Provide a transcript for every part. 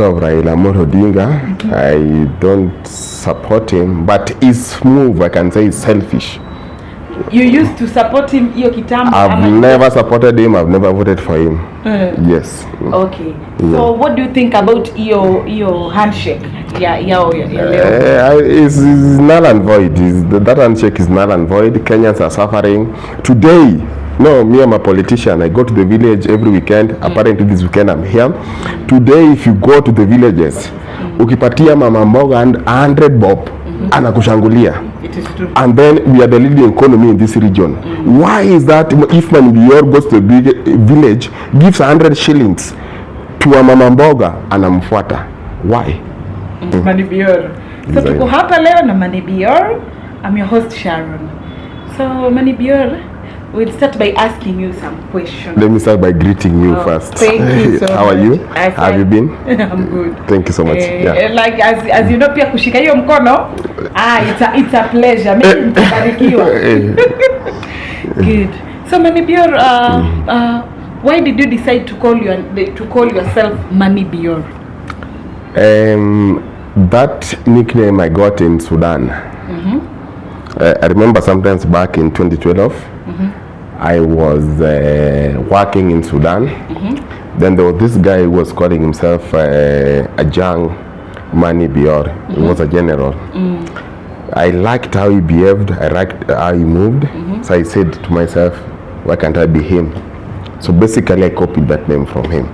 of Raila Odinga. I don't support him, but his move, I can say, is selfish. You used to support him hiyo kitambo? I've never supported him. I've never voted for him. Yes. Okay. So what do you think about your handshake? It's null and void. That handshake is null and void. Kenyans are suffering today. No, me, I'm a politician. I go to the village every weekend. Apparently this weekend I'm here. Today, if you go to the villages, ukipatia mama mboga and 100 bob, anakushangulia. It is true. And then we are the leading economy in this region. Why is that? If Bior goes to the village, gives 100 shillings to a mama mboga, anamfuata. Why? Bior. So tuko hapa leo na Bior. I'm your host Sharon. So Bior, we'll start by asking you some questions. Let me start by greeting you first. Thank you so much. How are you? Have you been? I'm good. Thank you so much. Like as you know, pia kushika hiyo mkono, it's a pleasure. Mimi nitabarikiwa. Good. So Bior, why did you decide to call yourself Bior? That nickname I got in Sudan. I remember sometimes back in 2012. I was working in Sudan. Then there was this guy who was calling himself a young Bior. He was a general. I liked how he behaved. I liked how he moved. So I said to myself, why can't I be him? So basically I copied that name from him.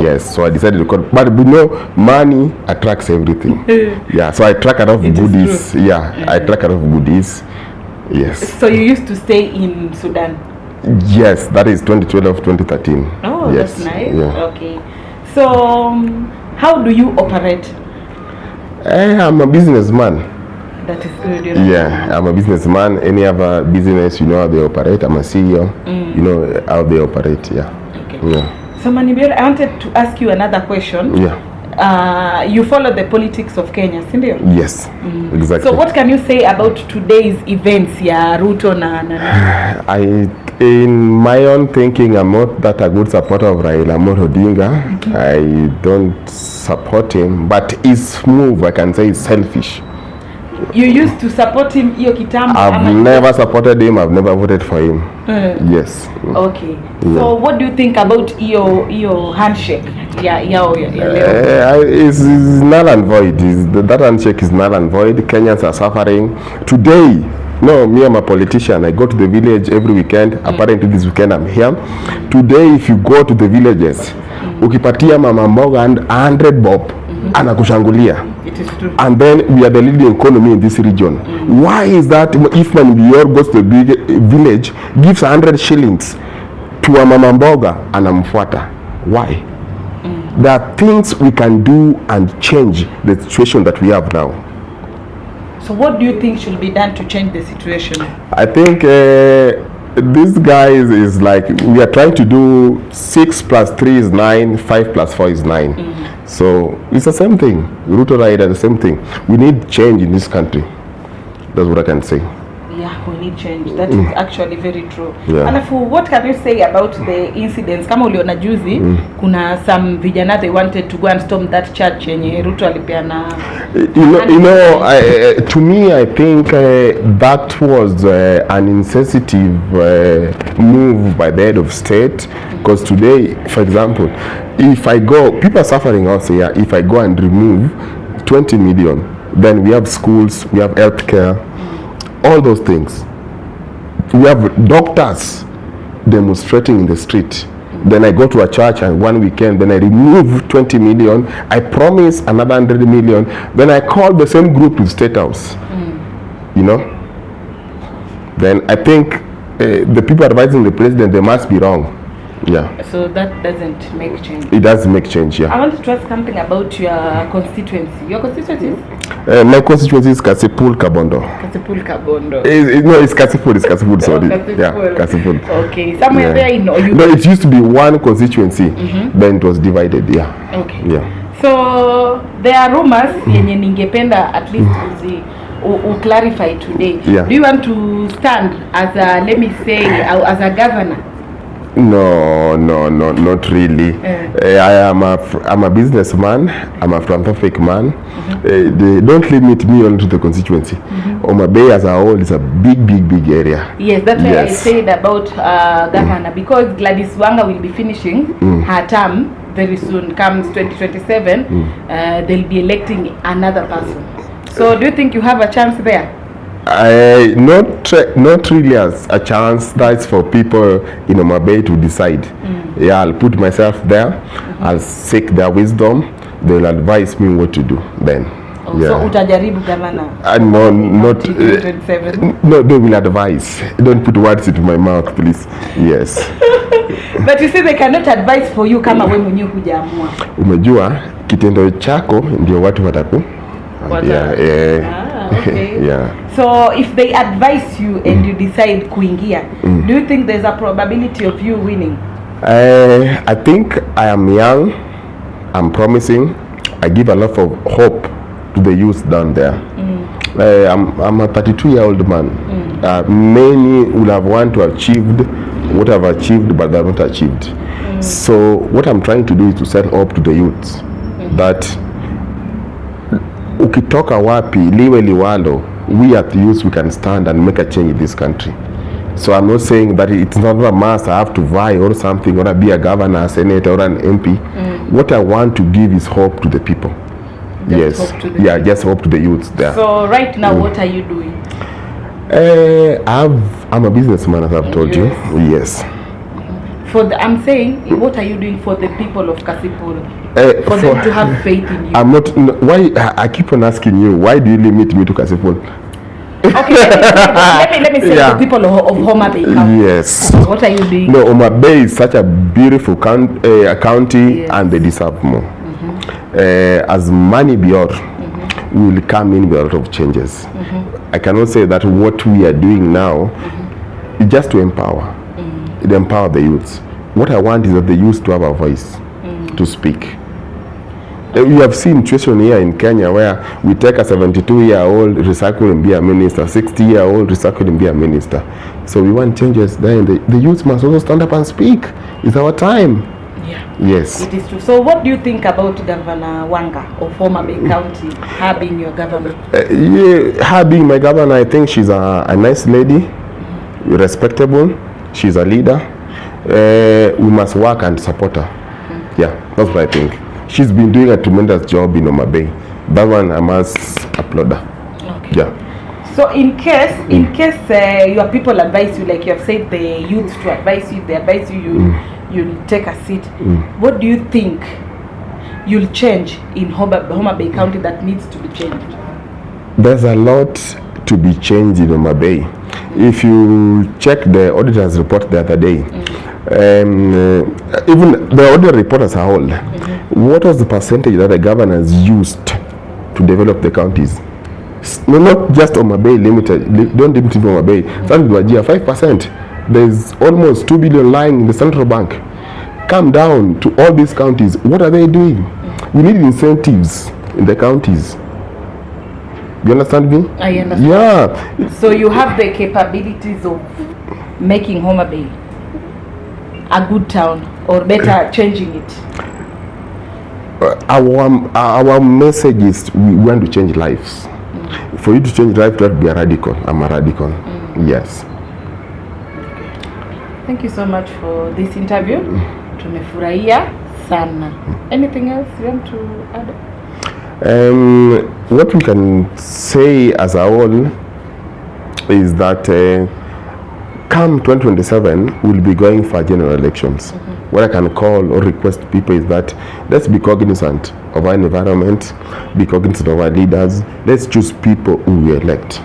Yes, so I decided to call, but you know, money attracts everything. Yeah, so I track a lot of goodies. I track a lot of goodies. Yes. So you used to stay in Sudan? Yes, that is 2012, 2013. Oh, yes. That's nice. Yeah. Okay. So, how do you operate? I'm a businessman. That is good. You know? Yeah, I'm a businessman. Any other business, you know how they operate. I'm a CEO. You know how they operate. Yeah. Okay. Yeah. So, Bior, I wanted to ask you another question. Yeah. You follow the politics of Kenya, Cindy? Yes, exactly. So what can you say about today's events? Yeah, Ruto in my own thinking, I'm not that a good supporter of Raila Odinga. I don't support him, but his move, I can say, is selfish. You used to support him hiyo kitambo? I've never supported him. I've never voted for him. Yes. Okay. So what do you think about your handshake? It's null and void. That handshake is null and void. Kenyans are suffering today. No, me, I'm a politician. I go to the village every weekend. Apparently this weekend I'm here. Today, if you go to the villages, ukipatia mama mboga and 100 bob, anakushangulia. It is true. And then we are the leading economy in this region. Why is that? If Bior goes to the village, gives 100 shillings to a mama mboga, anamfuata. Why? There are things we can do and change the situation that we have now. So what do you think should be done to change the situation? I think this guy is like, we are trying to do 6 plus 3 is 9, 5 plus 4 is 9. So it's the same thing. Ruto Raila, the same thing. We need change in this country. That's what I can say. Yeah, we need change. That is actually very true. Yeah. And what can you say about the incidents? Kama uliona juzi, kuna some vijana, they wanted to go and storm that church yenye Ruto alipeana. To me, I think that was an insensitive move by the head of state. Because today, for example, if I go, people are suffering also here. If I go and remove 20 million, then we have schools, we have healthcare, all those things. We have doctors demonstrating in the street. Then I go to a church and one weekend, then I remove 20 million. I promise another 100 million. Then I call the same group to State House. You know? Then I think the people advising the president, they must be wrong. Yeah. So that doesn't make change. It does make change, yeah. I wanted to ask something about your constituency. Your constituency? My constituency is Kasipul Kabondo. Kasipul Kabondo. No, it's Kasipul. It's Kasipul. Sorry. Kasipul. Yeah, Kasipul. Okay. Somewhere there in you. No, it used to be one constituency. Then it was divided. Yeah. Okay. Yeah. So there are rumors yenye ningependa at least clarify today. Yeah. Do you want to stand as a, let me say, as a governor? No, not really. I'm a businessman. I'm a philanthropic man. They don't limit me only to the constituency. Homa Bay as a whole is a big area. Yes, that's why I said about governor, because Gladys Wanga will be finishing her term very soon. Comes 2027, they'll be electing another person. So do you think you have a chance there? Not really as a chance. That's for people in Homa Bay to decide. Yeah, I'll put myself there. I'll seek their wisdom. They'll advise me what to do then. So utajaribu governor? No, not 2027. No, they will advise. Don't put words into my mouth, please. Yes. But you say they cannot advise for you kama wewe mwenyewe hujaamua. Umejua kitendo chako ndio watu wataku. Okay. Yeah. So if they advise you and you decide kuingia, do you think there's a probability of you winning? I think I am young. I'm promising. I give a lot of hope to the youth down there. I'm a 32-year-old man. Many will have want to achieve what I've achieved, but they're not achieved. So what I'm trying to do is to send hope to the youth that ukitoka wapi liwe liwalo, we at the youth, we can stand and make a change in this country. So I'm not saying that it's not a must, I have to vie or something, or be a governor, a senator, or an MP. What I want to give is hope to the people. Just just hope to the youth there. So right now, what are you doing? I'm a businessman, as I've told you. Yes. I'm saying, what are you doing for the people of Kasipul? For them to have faith in you. I'm not. Why I keep on asking you? Why do you limit me to Kasipul? Okay, let me say the people of Homa Bay County. Yes. What are you doing? No, Homa Bay is such a beautiful county, and they deserve more. As money Bior will come in with a lot of changes. I cannot say that what we are doing now is just to empower. It empower the youth. What I want is that the youth to have a voice to speak. You have seen situation here in Kenya where we take a 72-year-old, recycle and be a minister, 60-year-old, recycle and be a minister. So we want changes then. The youth must also stand up and speak. It's our time. Yeah. Yes. It is true. So what do you think about Governor Wanga of Homa Bay County, her being your governor? Her being my governor, I think she's a nice lady, respectable. She's a leader. We must work and support her. Yeah, that's what I think. She's been doing a tremendous job in Homa Bay. That one I must applaud her. Okay. Yeah. So in case your people advise you, like you have said, the youth to advise you, they advise you, you'll take a seat. What do you think you'll change in Homa Bay County that needs to be changed? There's a lot to be changed in Homa Bay. If you check the auditor's report the other day, even the auditor report as a whole, what was the percentage that the governors used to develop the counties? No, not just Homa Bay limited, don't limit it to Homa Bay. That's 5%. There's almost 2 billion lying in the central bank. Come down to all these counties. What are they doing? We need incentives in the counties. You understand me? I understand. Yeah. So you have the capabilities of making Homa Bay a good town, or better, changing it. Our message is we want to change lives. For you to change life, you have to be a radical. I'm a radical. Yes. Thank you so much for this interview. Tumefurahia sana. Anything else you want to add? What we can say as a whole is that come 2027, we'll be going for general elections. What I can call or request people is that let's be cognizant of our environment, be cognizant of our leaders. Let's choose people who we elect.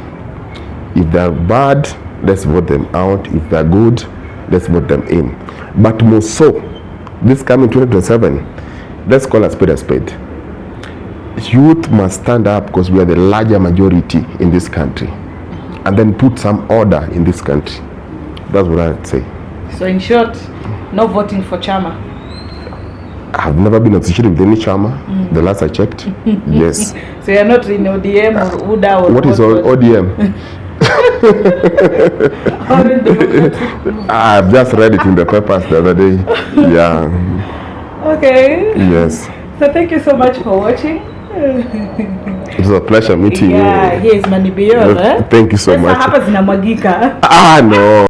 If they're bad, let's vote them out. If they're good, let's vote them in. But more so, this coming 2027, let's call a spade a spade. Youth must stand up because we are the larger majority in this country, and then put some order in this country. That's what I'd say. So in short, no voting for Chama? I've never been associated with any Chama. The last I checked. Yes. So you're not in ODM or UDA or what is ODM? Orange Democratic. I've just read it in the papers the other day. Yeah. Okay. Yes. So thank you so much for watching. It was a pleasure meeting you. Yeah, yes, Bior. Thank you so much. Hapa zinamwagika. No.